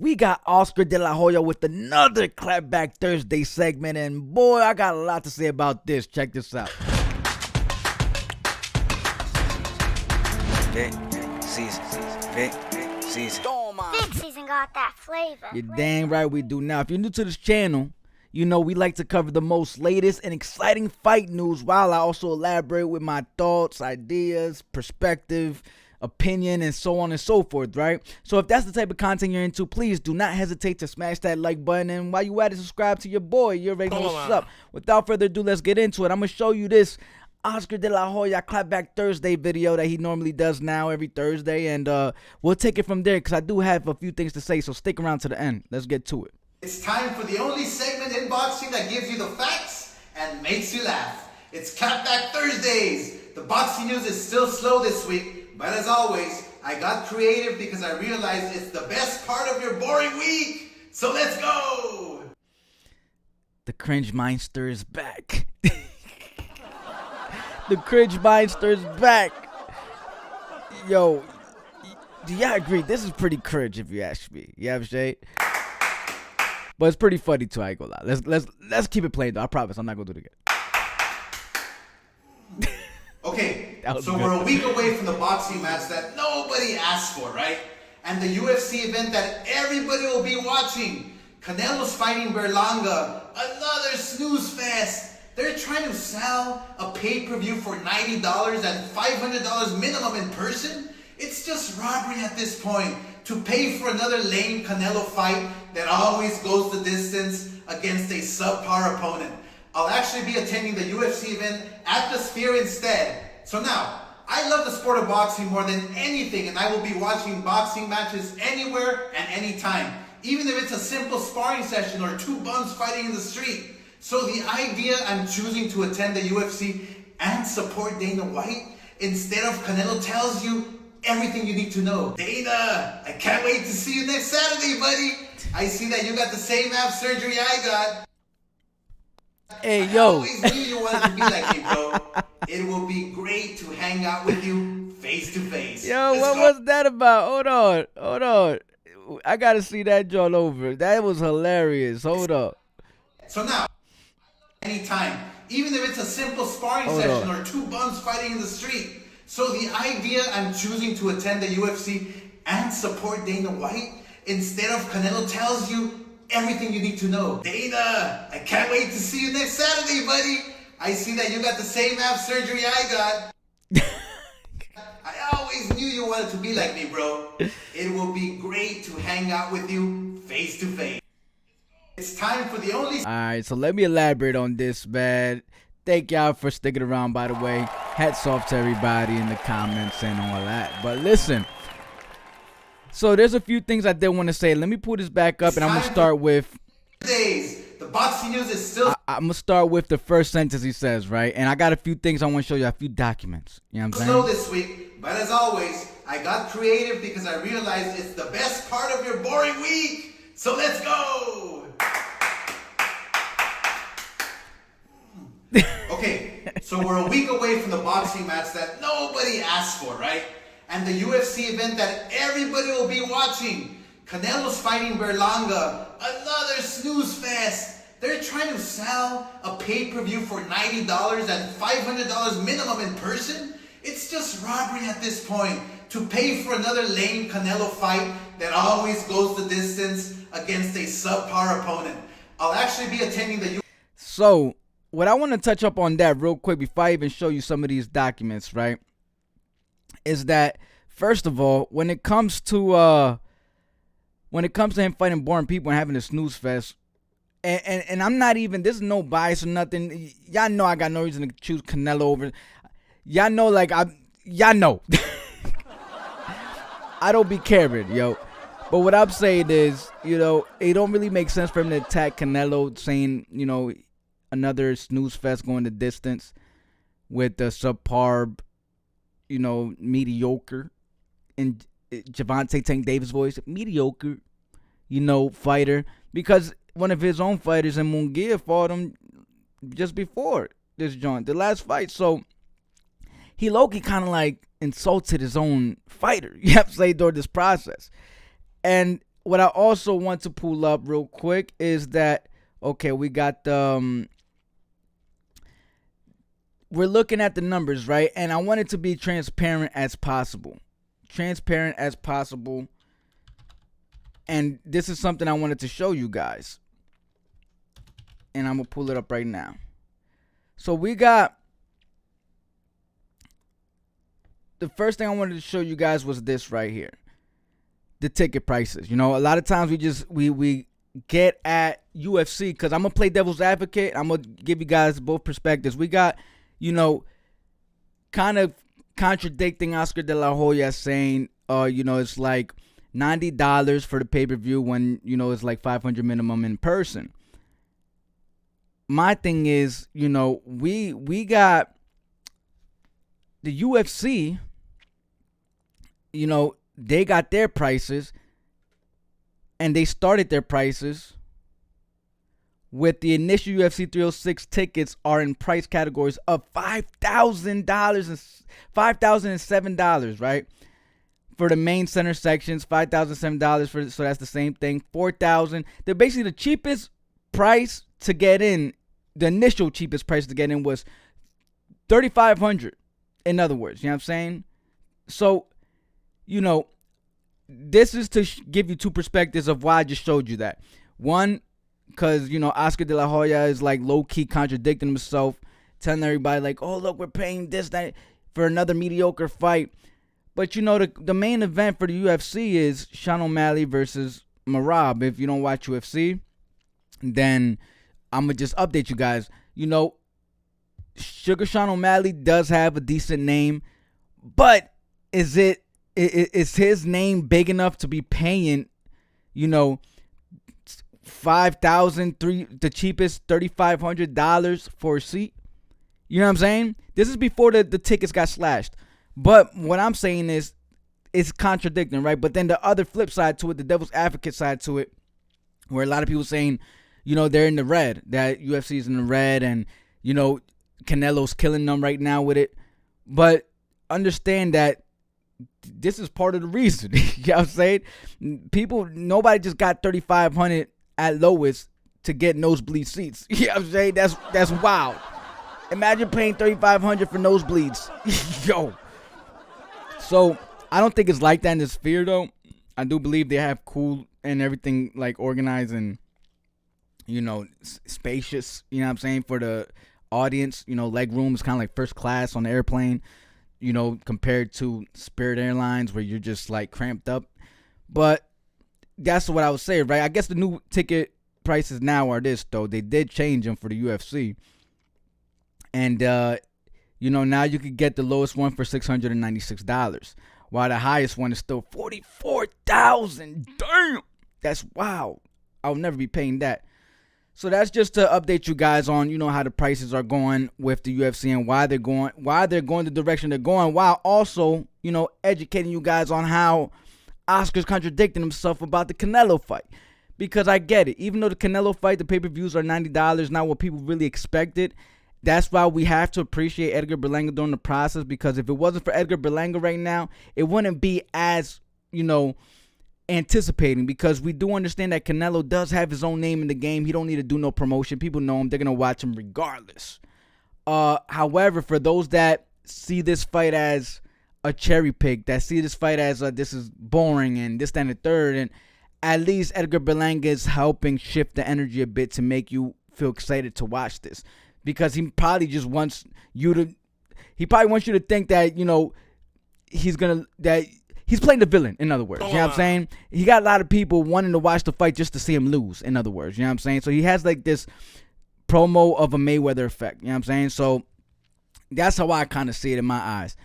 We got Oscar De La Hoya with another Crapback Thursday segment, and boy, I got a lot to say about this. Check this out. VIC SZN got that flavor. You're dang right we do. Now, if you're new to this channel, you know we like to cover the most latest and exciting fight news while I also elaborate with my thoughts, ideas, perspective, opinion, and so on and so forth, right? So if that's the type of content you're into, please do not hesitate to smash that like button, and while you at it, subscribe to your boy. You already know what's up. Without further ado, let's get into it. I'm gonna show you this Oscar De La Hoya Clapback Thursday video that he normally does now every Thursday, and we'll take it from there because I do have a few things to say, so stick around to the end. Let's get to it. It's time for the only segment in boxing that gives you the facts and makes you laugh. It's Crapback Thursdays. The boxing news is still slow this week, but as always, I got creative because I realized it's the best part of your boring week. So let's go! The cringe mindster is back. The cringe mindster is back. Yo, do y'all agree? This is pretty cringe if you ask me. You have shade? But it's pretty funny too, I ain't gonna lie. Let's keep it playing though. I promise I'm not gonna do it again. Okay, so good. we're a week away from the boxing match that nobody asked for, right? And the UFC event that everybody will be watching. Canelo's fighting Berlanga. Another snooze fest. They're trying to sell a pay-per-view for $90 and $500 minimum in person. It's just robbery at this point to pay for another lame Canelo fight that always goes the distance against a subpar opponent. I'll actually be attending the UFC event at the Sphere instead. So now, I love the sport of boxing more than anything, and I will be watching boxing matches anywhere and anytime, even if it's a simple sparring session or two bums fighting in the street. So the idea I'm choosing to attend the UFC and support Dana White instead of Canelo tells you everything you need to know. Dana, I can't wait to see you next Saturday, buddy. I see that you got the same ab surgery I got. Hey, I yo. always knew you wanted to be like me, bro. It will be great to hang out with you face to face. Yo, what was that about? Hold on. I gotta see that joint over. That was hilarious. Hold up. So now, anytime, even if it's a simple sparring session or two bums fighting in the street. So the idea I'm choosing to attend the UFC and support Dana White instead of Canelo tells you everything you need to know. Dana, I can't wait to see you next Saturday, buddy. I see that you got the same ab surgery I got. I always knew you wanted to be like me, bro. It will be great to hang out with you face to face. It's time for the only... Alright, so let me elaborate on this, man. Thank y'all for sticking around, by the way. Hats off to everybody in the comments and all that. But listen, so there's a few things I did want to say. Let me pull this back up, and I'm going to start with... The boxing news is still... I'm going to start with the first sentence he says, right? And I got a few things I want to show you, a few documents. You know what I'm saying? Slow this week, but as always, I got creative because I realized it's the best part of your boring week. So let's go! Okay, so we're a week away from the boxing match that nobody asked for, right? And the UFC event that everybody will be watching. Canelo's fighting Berlanga. Another snooze fest. They're trying to sell a pay-per-view for $90 and $500 minimum in person. It's just robbery at this point to pay for another lame Canelo fight that always goes the distance against a subpar opponent. I'll actually be attending the... So, what I want to touch up on that real quick before I even show you some of these documents, right, is that, first of all, when it comes to him fighting boring people and having a snooze fest, and I'm not even, this is no bias or nothing. Y'all know I got no reason to choose Canelo over. Y'all know, y'all know. I don't be caring, yo. But what I'm saying is, you know, it don't really make sense for him to attack Canelo, saying, you know, another snooze fest going the distance with the subpar, you know, mediocre, in Javante Tank Davis voice, mediocre, you know, fighter, because one of his own fighters in Munguia fought him just before this joint, the last fight. So he low-key kind of like insulted his own fighter, you have to say, during this process. And what I also want to pull up real quick is that, okay, we got the we're looking at the numbers, right? And I want it to be transparent as possible. Transparent as possible. And this is something I wanted to show you guys. And I'm going to pull it up right now. So we got, the first thing I wanted to show you guys was this right here. The ticket prices. You know, a lot of times we get at UFC, because I'm going to play devil's advocate. I'm going to give you guys both perspectives. We got, you know, kind of contradicting Oscar De La Hoya saying, you know, it's like $90 for the pay-per-view when, you know, it's like $500 minimum in person. My thing is, you know, we got the UFC, you know, they got their prices, and they started their prices with the initial UFC 306 tickets are in price categories of $5,000 and $5,007, right? For the main center sections, $5,007 for, so that's the same thing. $4,000. They're basically the cheapest price to get in. The initial cheapest price to get in was $3,500. In other words, you know what I'm saying? So, you know, this is to give you two perspectives of why I just showed you that. One, because, you know, Oscar De La Hoya is like low-key contradicting himself, telling everybody like, oh, look, we're paying this, that, for another mediocre fight. But, you know, the main event for the UFC is Sean O'Malley versus Merab. If you don't watch UFC, then I'm going to just update you guys. You know, Sugar Sean O'Malley does have a decent name, but is his name big enough to be paying, you know, $5,000, the cheapest $3,500 for a seat? You know what I'm saying? This is before the tickets got slashed. But what I'm saying is, it's contradicting, right? But then the other flip side to it, the devil's advocate side to it, where a lot of people saying, you know, they're in the red, that UFC is in the red, and, you know, Canelo's killing them right now with it. But understand that this is part of the reason. You know what I'm saying? Nobody just got $3,500 at lowest to get nosebleed seats. You know what I'm saying? That's wild. Imagine paying $3,500 for nosebleeds. Yo. So I don't think it's like that in this sphere, though. I do believe they have cool and everything like organized and, you know, spacious, you know what I'm saying, for the audience. You know, leg room is kind of like first class on the airplane, you know, compared to Spirit Airlines where you're just like cramped up. But that's what I would say, right? I guess the new ticket prices now are this, though. They did change them for the UFC. And, you know, now you could get the lowest one for $696, while the highest one is still $44,000. Damn, that's wow. I'll never be paying that. So that's just to update you guys on, you know, how the prices are going with the UFC and why they're going the direction they're going, while also, you know, educating you guys on how Oscar's contradicting himself about the Canelo fight. Because I get it. Even though the Canelo fight, the pay-per-views are $90, not what people really expected. That's why we have to appreciate Edgar Berlanga during the process, because if it wasn't for Edgar Berlanga right now, it wouldn't be as, you know, anticipating, because we do understand that Canelo does have his own name in the game. He don't need to do no promotion. People know him. They're going to watch him regardless. However, for those that see this fight as a cherry pick, that see this fight as this is boring and this, that, and the third, and at least Edgar Berlanga is helping shift the energy a bit to make you feel excited to watch this. Because he probably just wants you to, think that, you know, he's playing the villain, in other words. You know what I'm saying? He got a lot of people wanting to watch the fight just to see him lose, in other words. You know what I'm saying? So he has like this promo of a Mayweather effect. You know what I'm saying? So that's how I kind of see it in my eyes.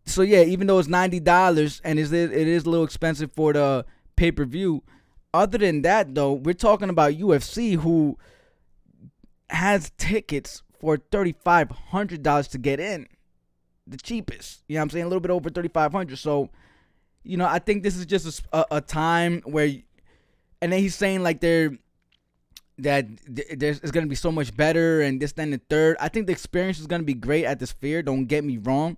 So yeah, even though it's $90 and it is a little expensive for the pay-per-view, other than that, though, we're talking about UFC, who has tickets for $3,500 to get in, the cheapest. You know what I'm saying? A little bit over $3,500. So, you know, I think this is just a time where, and then he's saying like there's it's gonna be so much better and this, then the third. I think the experience is gonna be great at the Sphere. Don't get me wrong,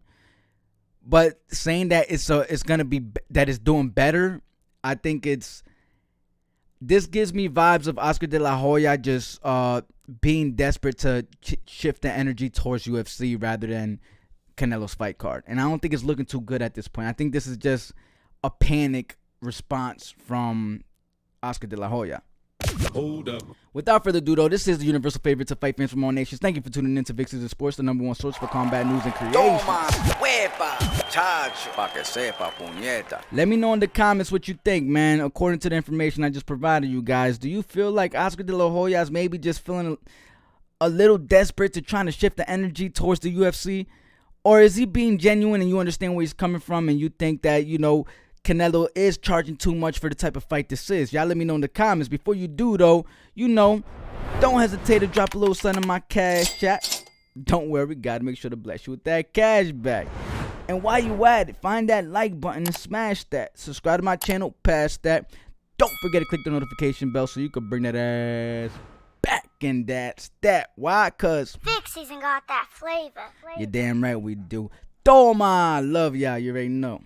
but saying that it's gonna be that it's doing better, I think this gives me vibes of Oscar De La Hoya just being desperate to shift the energy towards UFC rather than Canelo's fight card. And I don't think it's looking too good at this point. I think this is just a panic response from Oscar De La Hoya. Hold up. Without further ado, though, this is the universal favorite to fight fans from all nations. Thank you for tuning in to VIC SZN Sports, the #1 source for combat news and creation. Let me know in the comments what you think, man. According to the information I just provided you guys, do you feel like Oscar De La Hoya is maybe just feeling a little desperate to trying to shift the energy towards the UFC? Or is he being genuine and you understand where he's coming from and you think that, Canelo is charging too much for the type of fight this is? Y'all let me know in the comments. Before you do, though, don't hesitate to drop a little something in my cash chat. Don't worry, gotta make sure to bless you with that cash back. And while you at it, find that like button and smash that. Subscribe to my channel past that. Don't forget to click the notification bell so you can bring that ass back in that stat. Why? Cause VIC SZN got that flavor. you're damn right we do. Toma, love y'all. You already know.